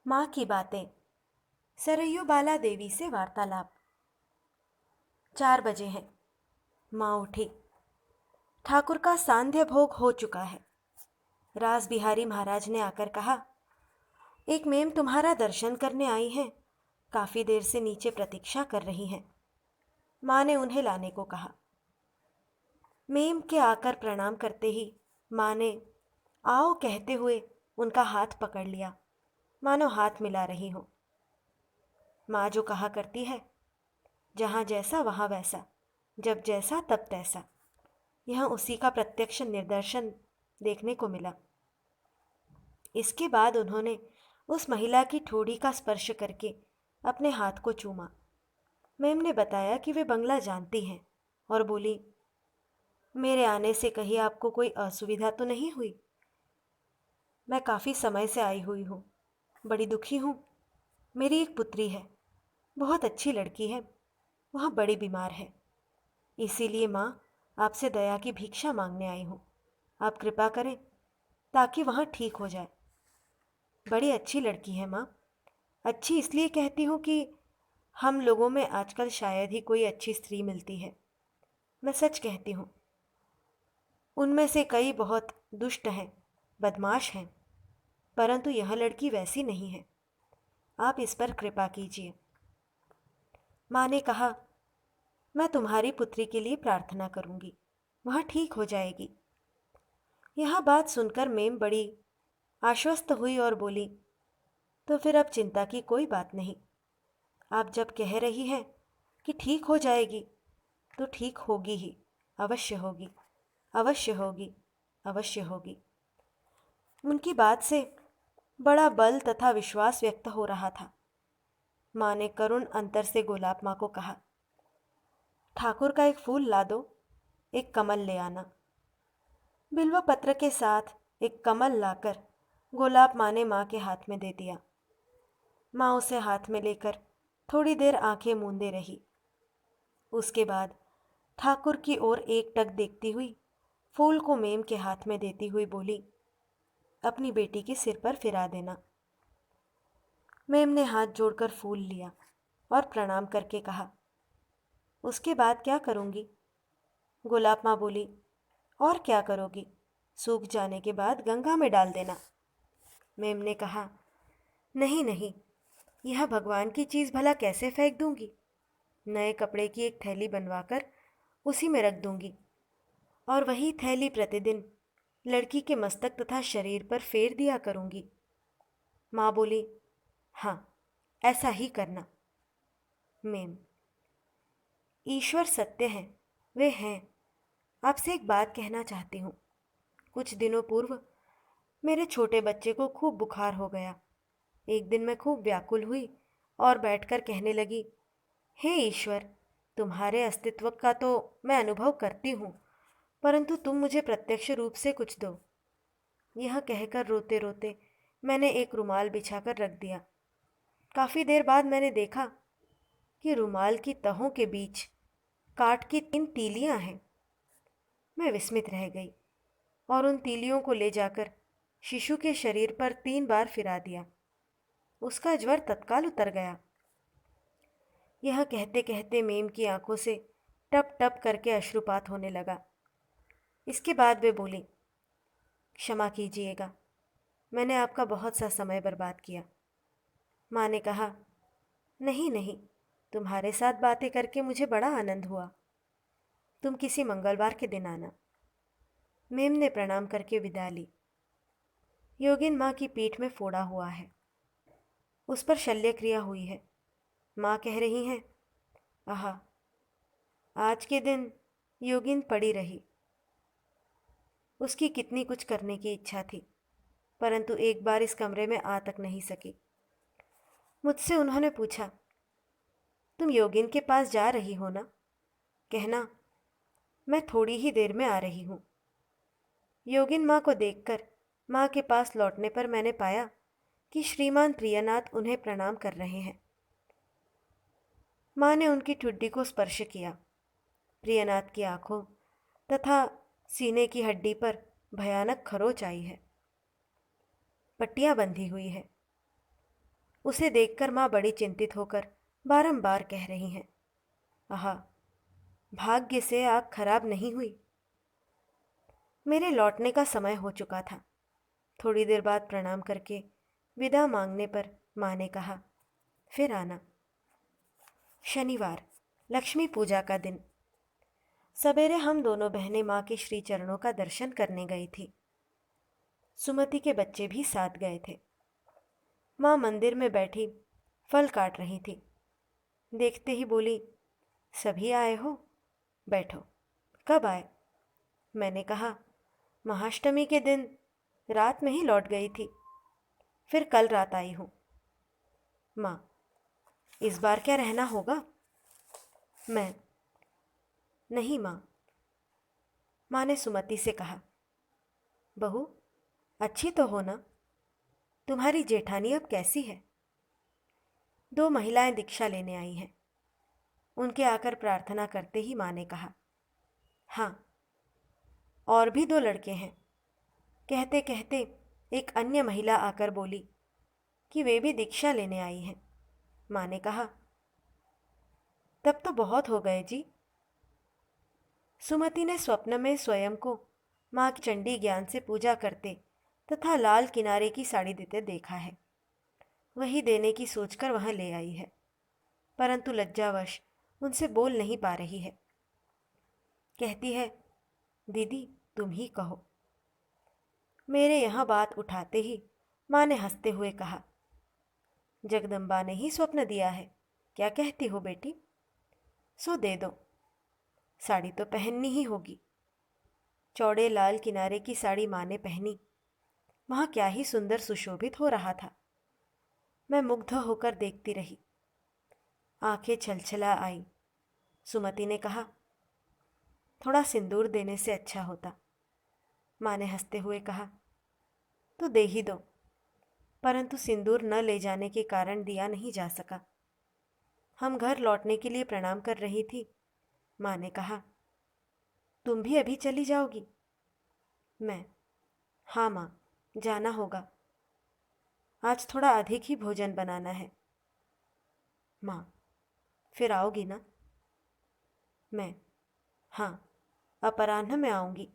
माँ की बातें। सरयू बाला देवी से वार्तालाप। 4 बजे हैं। माँ उठी। ठाकुर का सांध्य भोग हो चुका है। रास बिहारी महाराज ने आकर कहा, एक मेम तुम्हारा दर्शन करने आई हैं, काफी देर से नीचे प्रतीक्षा कर रही हैं। माँ ने उन्हें लाने को कहा। मेम के आकर प्रणाम करते ही माँ ने आओ कहते हुए उनका हाथ पकड़ लिया, मानो हाथ मिला रही हो। माँ जो कहा करती है, जहाँ जैसा वहाँ वैसा, जब जैसा तब तैसा, यह उसी का प्रत्यक्ष निदर्शन देखने को मिला। इसके बाद उन्होंने उस महिला की ठोड़ी का स्पर्श करके अपने हाथ को चूमा। मैम ने बताया कि वे बंगला जानती हैं और बोली, मेरे आने से कहीं आपको कोई असुविधा तो नहीं हुई? मैं काफ़ी समय से आई हुई हूँ, बड़ी दुखी हूँ। मेरी एक पुत्री है, बहुत अच्छी लड़की है, वह बड़ी बीमार है, इसीलिए माँ आपसे दया की भिक्षा मांगने आई हूँ। आप कृपा करें ताकि वहाँ ठीक हो जाए। बड़ी अच्छी लड़की है माँ। अच्छी इसलिए कहती हूँ कि हम लोगों में आजकल शायद ही कोई अच्छी स्त्री मिलती है। मैं सच कहती हूँ, उनमें से कई बहुत दुष्ट हैं, बदमाश हैं, परंतु यह लड़की वैसी नहीं है। आप इस पर कृपा कीजिए। माँ ने कहा, मैं तुम्हारी पुत्री के लिए प्रार्थना करूँगी, वह ठीक हो जाएगी। यह बात सुनकर मेम बड़ी आश्वस्त हुई और बोली, तो फिर अब चिंता की कोई बात नहीं। आप जब कह रही हैं कि ठीक हो जाएगी, तो ठीक होगी ही, अवश्य होगी, अवश्य होगी, अवश्य होगी। उनकी बात से बड़ा बल तथा विश्वास व्यक्त हो रहा था। माँ ने करुण अंतर से गोलाब माँ को कहा, ठाकुर का एक फूल ला दो, एक कमल ले आना। बिल्व पत्र के साथ एक कमल लाकर गोलाब माँ ने माँ के हाथ में दे दिया। माँ उसे हाथ में लेकर थोड़ी देर आंखें मूंदे रही। उसके बाद ठाकुर की ओर एकटक देखती हुई फूल को मेम के हाथ में देती हुई बोली, अपनी बेटी के सिर पर फिरा देना। मेम ने हाथ जोड़कर फूल लिया और प्रणाम करके कहा, उसके बाद क्या करूँगी? गुलाब माँ बोली, और क्या करोगी? सूख जाने के बाद गंगा में डाल देना। मेम ने कहा, नहीं नहीं, यह भगवान की चीज़ भला कैसे फेंक दूंगी? नए कपड़े की एक थैली बनवाकर उसी में रख दूंगी और वही थैली प्रतिदिन लड़की के मस्तक तथा शरीर पर फेर दिया करूंगी। माँ बोली, हाँ, ऐसा ही करना। मेम, ईश्वर सत्य हैं, वे हैं। आपसे एक बात कहना चाहती हूँ। कुछ दिनों पूर्व मेरे छोटे बच्चे को खूब बुखार हो गया। एक दिन मैं खूब व्याकुल हुई और बैठकर कहने लगी, हे ईश्वर, तुम्हारे अस्तित्व का तो मैं अनुभव करती हूँ, परंतु तुम मुझे प्रत्यक्ष रूप से कुछ दो। यह कहकर रोते रोते मैंने एक रुमाल बिछाकर रख दिया। काफ़ी देर बाद मैंने देखा कि रुमाल की तहों के बीच काठ की 3 तीलियां हैं। मैं विस्मित रह गई और उन तीलियों को ले जाकर शिशु के शरीर पर 3 बार फिरा दिया। उसका ज्वर तत्काल उतर गया। यह कहते कहते मेम की आंखों से टप टप करके अश्रुपात होने लगा। इसके बाद वे बोली, क्षमा कीजिएगा, मैंने आपका बहुत सा समय बर्बाद किया। माँ ने कहा, नहीं नहीं, तुम्हारे साथ बातें करके मुझे बड़ा आनंद हुआ। तुम किसी मंगलवार के दिन आना। मेम ने प्रणाम करके विदा ली। योगिन माँ की पीठ में फोड़ा हुआ है, उस पर शल्य क्रिया हुई है। माँ कह रही हैं, आहा, आज के दिन योगिन पड़ी रही। उसकी कितनी कुछ करने की इच्छा थी, परंतु एक बार इस कमरे में आ तक नहीं सकी। मुझसे उन्होंने पूछा, तुम योगिन के पास जा रही हो ना? कहना, मैं थोड़ी ही देर में आ रही हूँ। योगिन माँ को देखकर माँ के पास लौटने पर मैंने पाया कि श्रीमान प्रियनाथ उन्हें प्रणाम कर रहे हैं। माँ ने उनकी ठुड्डी को स्पर्श किया। प्रियनाथ की आंखों तथा सीने की हड्डी पर भयानक खरोंच आई है। पट्टियाँ बंधी हुई है। उसे देखकर माँ बड़ी चिंतित होकर बारंबार कह रही हैं, आहा, भाग्य से आँख खराब नहीं हुई। मेरे लौटने का समय हो चुका था। थोड़ी देर बाद प्रणाम करके विदा मांगने पर माँ ने कहा, फिर आना। शनिवार, लक्ष्मी पूजा का दिन। सवेरे हम दोनों बहनें माँ के श्री चरणों का दर्शन करने गई थी। सुमति के बच्चे भी साथ गए थे। माँ मंदिर में बैठी फल काट रही थी। देखते ही बोली, सभी आए हो, बैठो। कब आए? मैंने कहा, महाअष्टमी के दिन रात में ही लौट गई थी, फिर कल रात आई हूँ। माँ, इस बार क्या रहना होगा? मैं, नहीं माँ। माँ ने सुमति से कहा, बहू, अच्छी तो हो ना? तुम्हारी जेठानी अब कैसी है? 2 महिलाएं दीक्षा लेने आई हैं। उनके आकर प्रार्थना करते ही माँ ने कहा, हाँ, और भी 2 लड़के हैं। कहते कहते एक अन्य महिला आकर बोली कि वे भी दीक्षा लेने आई हैं। माँ ने कहा, तब तो बहुत हो गए जी। सुमति ने स्वप्न में स्वयं को माँ की चंडी ज्ञान से पूजा करते तथा लाल किनारे की साड़ी देते देखा है। वही देने की सोचकर वहां ले आई है, परंतु लज्जावश उनसे बोल नहीं पा रही है। कहती है, दीदी तुम ही कहो। मेरे यहाँ बात उठाते ही माँ ने हंसते हुए कहा, जगदम्बा ने ही स्वप्न दिया है, क्या कहती हो बेटी? सो दे दो, साड़ी तो पहननी ही होगी। चौड़े लाल किनारे की साड़ी माँ ने पहनी। वहाँ क्या ही सुंदर सुशोभित हो रहा था। मैं मुग्ध होकर देखती रही। आंखें छलछला आई। सुमति ने कहा, थोड़ा सिंदूर देने से अच्छा होता। माँ ने हंसते हुए कहा, तो दे ही दो, परंतु सिंदूर न ले जाने के कारण दिया नहीं जा सका। हम घर लौटने के लिए प्रणाम कर रही थी। माँ ने कहा, तुम भी अभी चली जाओगी? मैं, हाँ माँ, जाना होगा। आज थोड़ा अधिक ही भोजन बनाना है। माँ, फिर आओगी ना? मैं, हाँ, अपराह्न में आऊँगी।